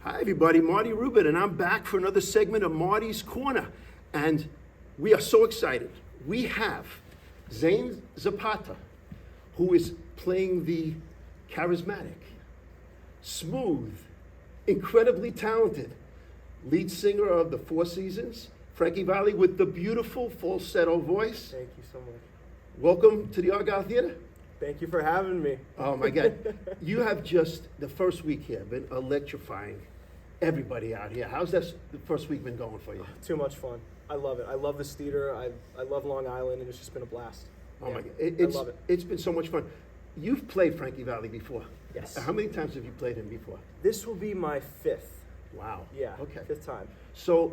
Hi everybody, Marty Rubin, and I'm back for another segment of Marty's Corner. And we are so excited. We have Zane Zapata, who is playing the charismatic, smooth, incredibly talented lead singer of the Four Seasons, Frankie Valli, with the beautiful falsetto voice. Thank you so much. Welcome to the Argyle Theater. Thank you for having me. Oh my God. You have just, the first week here, been electrifying everybody out here. How's the first week been going for you? Too much fun. I love it. I love this theater. I love Long Island, and it's just been a blast. Oh Yeah, my God. I love it. It's been so much fun. You've played Frankie Valli before. Yes. How many times have you played him before? This will be my fifth. Wow. Yeah. Okay. Fifth time. So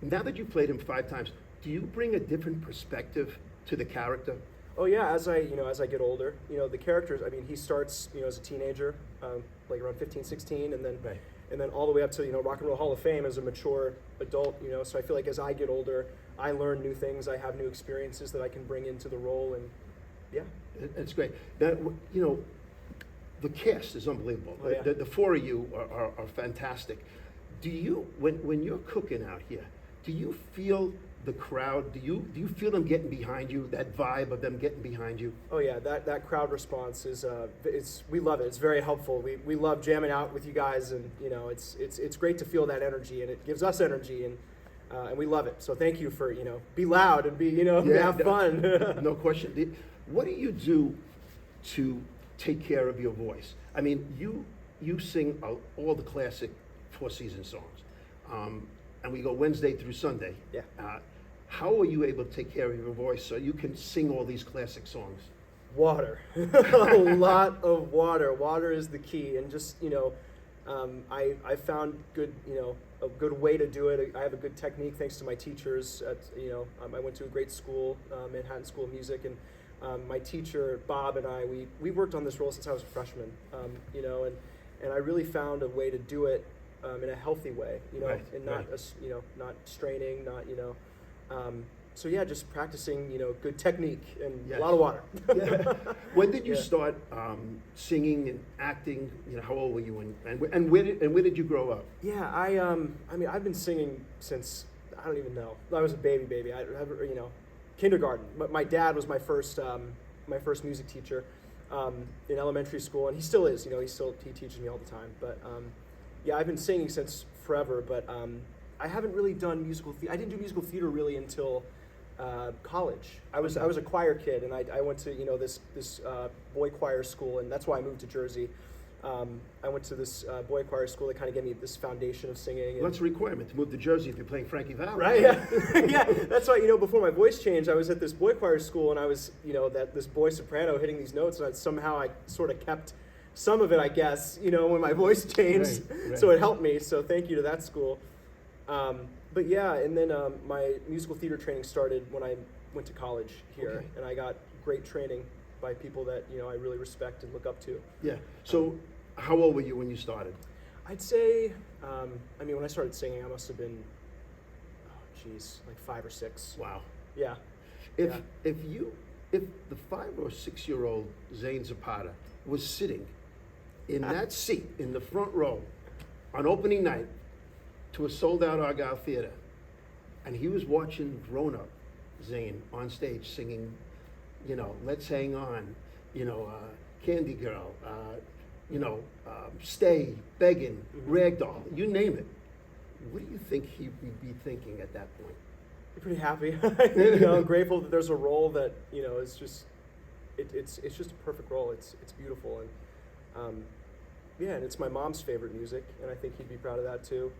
now that you've played him 5 times, do you bring a different perspective to the character? Oh yeah. As I get older, the characters. I mean, he starts as a teenager, like around 15, 16, and then Right. and then all the way up to Rock and Roll Hall of Fame as a mature adult. So I feel like as I get older, I learn new things. I have new experiences that I can bring into the role, and yeah. It's great. That, the cast is unbelievable. Oh, yeah. The 4 of you are fantastic. Do you, when you're cooking out here, do you feel the crowd? Do you feel them getting behind you? That vibe of them getting behind you? Oh yeah, that crowd response is we love it. It's very helpful. We love jamming out with you guys, and it's great to feel that energy, and it gives us energy, and we love it. So thank you for be loud and be have fun. No question. What do you do to take care of your voice? I mean, you sing all the classic Four Seasons songs, and we go Wednesday through Sunday. Yeah. How are you able to take care of your voice so you can sing all these classic songs? Water, a lot of water. Water is the key, and just I found good a good way to do it. I have a good technique thanks to my teachers. I went to a great school, Manhattan School of Music, and my teacher Bob and I we worked on this role since I was a freshman. And I really found a way to do it in a healthy way, Right, and not right. not straining, not so yeah, just practicing, good technique and Yes. a lot of water. Yeah. When did you Yeah. start singing and acting? How old were you, and where did you grow up? Yeah, I mean, I've been singing since I don't even know. I was a baby. I kindergarten. But my dad was my first music teacher in elementary school, and he still is. He teaches me all the time. But yeah, I've been singing since forever. But I haven't really done musical theater. I didn't do musical theater really until college. I was a choir kid, and I went to this boy choir school, and that's why I moved to Jersey. I went to this boy choir school that kind of gave me this foundation of singing. What's the requirement to move to Jersey if you're playing Frankie Valli? Right? Yeah, yeah. That's why before my voice changed, I was at this boy choir school, and I was this boy soprano hitting these notes, and somehow I sort of kept some of it, I guess. When my voice changed, Right. So it helped me. So thank you to that school. But yeah, and then my musical theater training started when I went to college here, Okay. and I got great training by people that I really respect and look up to. Yeah. So, how old were you when you started? I'd say, when I started singing, I must have been, like 5 or 6. Wow. Yeah. If the 5 or 6 year old Zane Zapata was sitting in that seat in the front row on opening night to a sold out Argyle Theater, and he was watching grown up Zane on stage singing, Let's Hang On, Candy Girl, Stay, Beggin', Ragdoll, you name it. What do you think he would be thinking at that point? I'm pretty happy. Grateful that there's a role that is just it's just a perfect role. It's beautiful, and yeah, and it's my mom's favorite music, and I think he'd be proud of that too.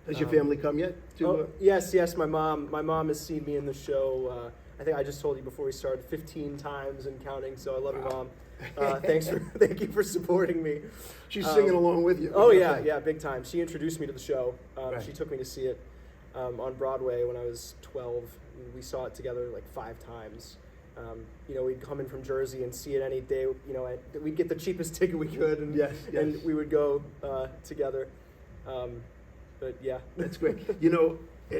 Has your family come yet? Yes. My mom has seen me in the show. I think I just told you before we started 15 times and counting. So I love you, Mom. Thank you for supporting me. She's singing along with you. Oh yeah, big time. She introduced me to the show. Right. She took me to see it on Broadway when I was 12. We saw it together like 5 times. We'd come in from Jersey and see it any day. We'd get the cheapest ticket we could, and Yes. and we would go together. But yeah, That's great.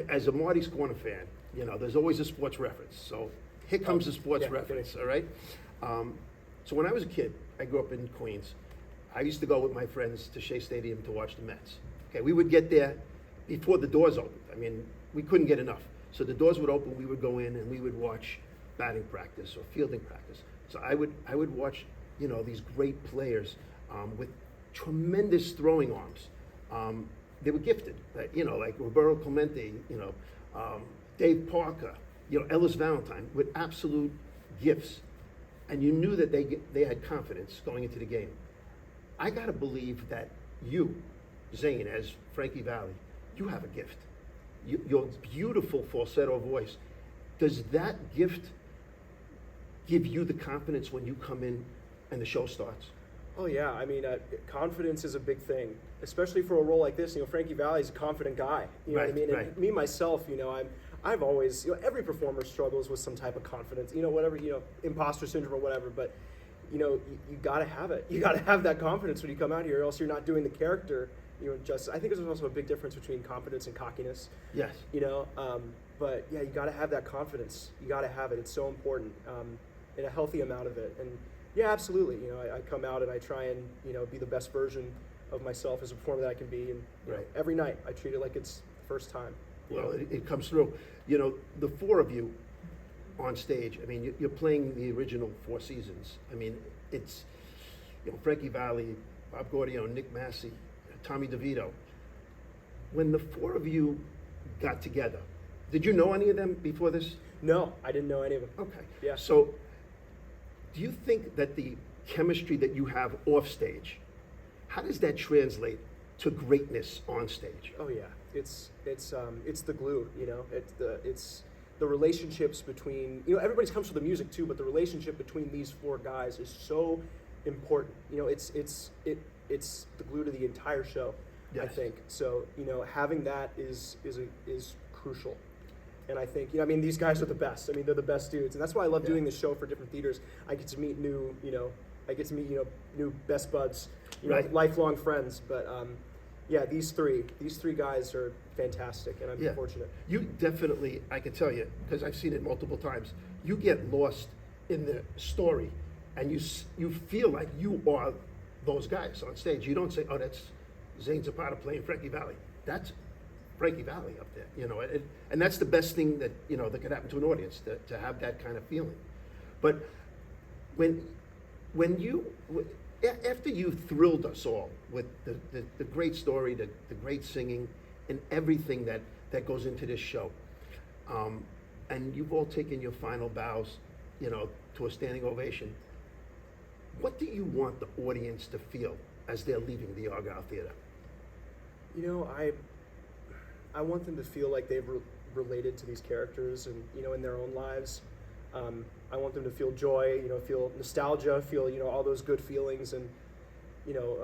As a Marty's Corner fan, there's always a sports reference. So here comes the sports reference, all right? So when I was a kid, I grew up in Queens. I used to go with my friends to Shea Stadium to watch the Mets. Okay, we would get there before the doors opened. I mean, we couldn't get enough. So the doors would open, we would go in and we would watch batting practice or fielding practice. So I would watch, you know, these great players with tremendous throwing arms. They were gifted, you know, like Roberto Clemente, you know, Dave Parker, you know, Ellis Valentine, with absolute gifts. And you knew that they had confidence going into the game. I gotta believe that you, Zane, as Frankie Valli, you have a gift. Your beautiful falsetto voice. Does that gift give you the confidence when you come in and the show starts? Oh yeah, I mean, confidence is a big thing, especially for a role like this. You know, Frankie Valli's a confident guy. You know what I mean? Right. And me myself, you know, I've always, you know, every performer struggles with some type of confidence. You know, whatever, you know, imposter syndrome or whatever. But you know, you gotta have it. You gotta have that confidence when you come out here, or else you're not doing the character. You know, just I think there's also a big difference between confidence and cockiness. Yes. You know, but yeah, you gotta have that confidence. You gotta have it. It's so important, and a healthy amount of it. And yeah, absolutely. You know, I come out and I try and, you know, be the best version of myself as a performer that I can be. And you know, every night I treat it like it's the first time. Well, it comes through. You know, the four of you on stage, I mean, you're playing the original Four Seasons. I mean, it's, you know, Frankie Valli, Bob Gaudio, Nick Massey, Tommy DeVito. When the four of you got together, did you know any of them before this? No, I didn't know any of them. Okay. Yeah. So, do you think that the chemistry that you have off stage, how does that translate to greatness on stage? Oh yeah, it's the glue. You know, it's the relationships between, you know, everybody comes from the music too, but the relationship between these four guys is so important. You know, it's the glue to the entire show. Yes. I think so. You know, having that is crucial. And I think, you know, I mean, these guys are the best. I mean, they're the best dudes, and that's why I love doing this show for different theaters. I get to meet new best buds, you know, lifelong friends. But yeah, these three guys are fantastic, and I'm fortunate. You definitely, I can tell you, because I've seen it multiple times, you get lost in the story, and you feel like you are those guys on stage. You don't say, oh, that's Zane Zapata playing Frankie Valli. That's Frankie Valli up there, you know, and that's the best thing that, you know, that could happen to an audience, to have that kind of feeling. But when you, after you thrilled us all with the great story, the great singing, and everything that goes into this show, and you've all taken your final bows, you know, to a standing ovation, what do you want the audience to feel as they're leaving the Argyle Theater? You know, I want them to feel like they've related to these characters, and, you know, in their own lives. I want them to feel joy, you know, feel nostalgia, feel, you know, all those good feelings, and, you know,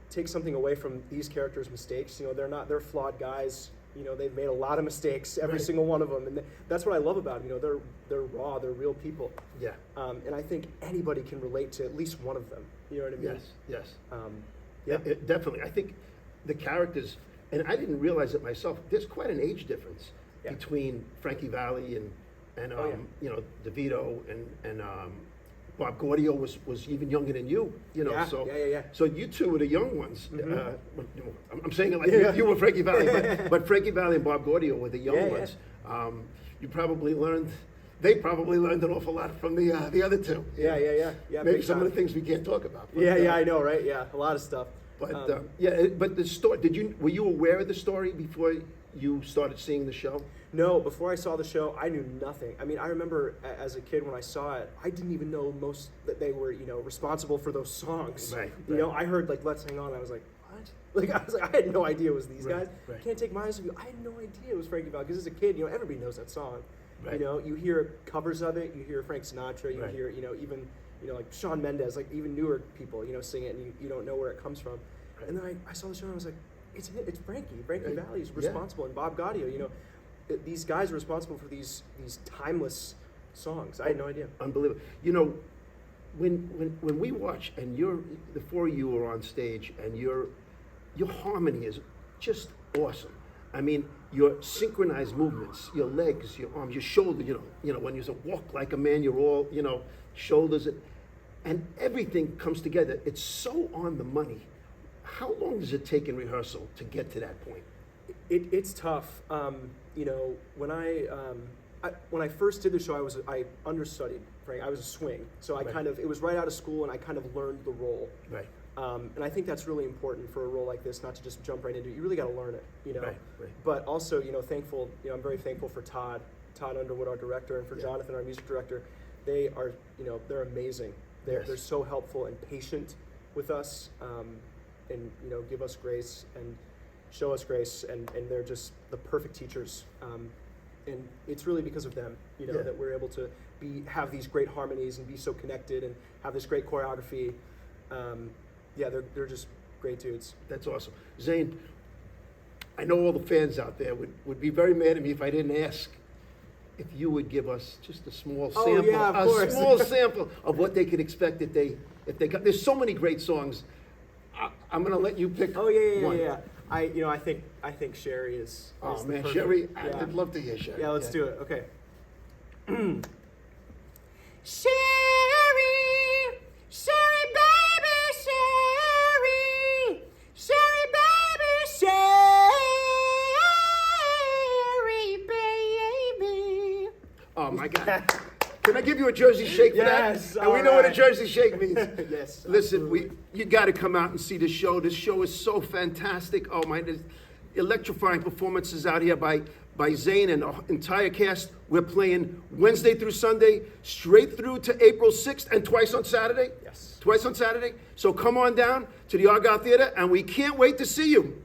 take something away from these characters' mistakes. You know, they're flawed guys. You know, they've made a lot of mistakes, every single one of them, and that's what I love about them. You know, they're raw, they're real people. Yeah. And I think anybody can relate to at least one of them. You know what I mean? Yes. Yeah. Definitely. I think the characters, and I didn't realize it myself, there's quite an age difference between Frankie Valli and you know, DeVito and Bob Gaudio was even younger than you, you know. So you two were the young ones. Mm-hmm. I'm saying it like you were Frankie Valli, but Frankie Valli and Bob Gaudio were the young ones. They probably learned an awful lot from the other two. Yeah. Maybe some of the things we can't talk about. But, I know, right? Yeah, a lot of stuff. But but the story. Were you aware of the story before you started seeing the show? No, before I saw the show, I knew nothing. I mean, I remember as a kid when I saw it, I didn't even know that they were, you know, responsible for those songs. Right. You know, I heard like "Let's Hang On," I was like, what? I had no idea it was these guys. Right. Can't Take My Eyes Off You. I had no idea it was Frankie Valli, because as a kid, you know, everybody knows that song. Right. You know, you hear covers of it, you hear Frank Sinatra, you hear, you know, even, you know, like Shawn Mendes, like even newer people, you know, sing it, and you don't know where it comes from. Right. And then I saw the show and I was like, it's Frankie. Frankie Valli is responsible, and Bob Gaudio, you know. These guys are responsible for these timeless songs. I had no idea. Unbelievable. You know, when we watch and the four of you are on stage and your harmony is just awesome. I mean, your synchronized movements, your legs, your arms, your shoulders. You know, when you say walk like a man, you're all, you know, shoulders, and everything comes together. It's so on the money. how long does it take in rehearsal to get to that point? It's tough. You know, when I first did the show, I understudied Frank. I was a swing, so I Right. it was right out of school, and I kind of learned the role. Right. And I think that's really important for a role like this, not to just jump right into it. You really got to learn it, you know. Right, right. But also, you know, I'm very thankful for Todd Underwood, our director, and for Yeah. Jonathan, our music director. They are, you know, they're amazing. They're Yes. so helpful and patient with us, and you know, give us grace and show us grace, and they're just the perfect teachers. And it's really because of them, you know, Yeah. that we're able to have these great harmonies and be so connected and have this great choreography. Yeah, they're just great dudes. That's awesome. Zane, I know all the fans out there would be very mad at me if I didn't ask if you would give us just a small Oh, sample, yeah, of course. small sample of what they could expect if they got. There's so many great songs. I'm gonna let you pick. Oh yeah. one. I think Sherry is. Oh the man, perfect- Sherry, yeah. I'd love to hear Sherry. Yeah, let's do it. Okay. Sherry, Sherry, baby, Sherry, Sherry, baby, Sherry, baby. Oh my God. Can I give you a Jersey Shake for Yes, that? And we all know what a right. Jersey Shake means. Yes. Listen, absolutely. you got to come out and see this show. This show is so fantastic. Oh my, there's electrifying performances out here by Zane and the entire cast. We're playing Wednesday through Sunday, straight through to April 6th, and twice on Saturday. Yes. Twice on Saturday. So come on down to the Argyle Theater, and we can't wait to see you.